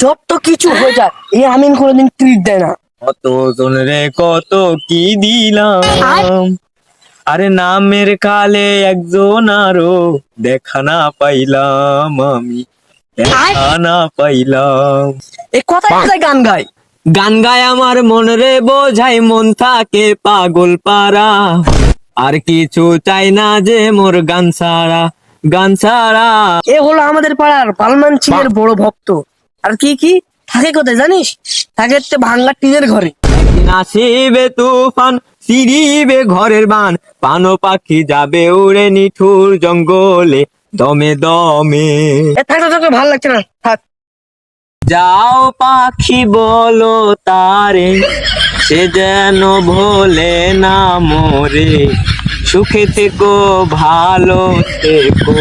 যত কিছু হয়ে যায় এই আমিন কোনোদিন ট্রিট দেয় না। কত জনরে কত কি দিলাম, আরে নামের কালে একজন আরো দেখা না পাইলাম, আমি দেখা না পাইলাম। এই কথায় কথায় গান গায়। গান গায় আমার মন রে বোঝাই, মন থাকে পাগল পারা, আর কিছু চাই না যে মোর গান ছাড়া, গান ছাড়া। এ হলো আমাদের পাড়ার পালমান সিং এর বড় ভক্ত। আর কি কি থাকে কোথায় জানিস? থাকে হচ্ছে ভাঙ্গা টিনের ঘরে। নাচিবে তুফান, চিরিবে ঘরের বান, পানো পাখি যাবে উড়ে নিঠুর জঙ্গলে, দমে দমে। থাকতে থাকতে ভালো লাগছে না, থাক। যাও পাখি বলো তারে, সে যেন ভোলে না মোরে, সুখে থেকো ভালো থেকো।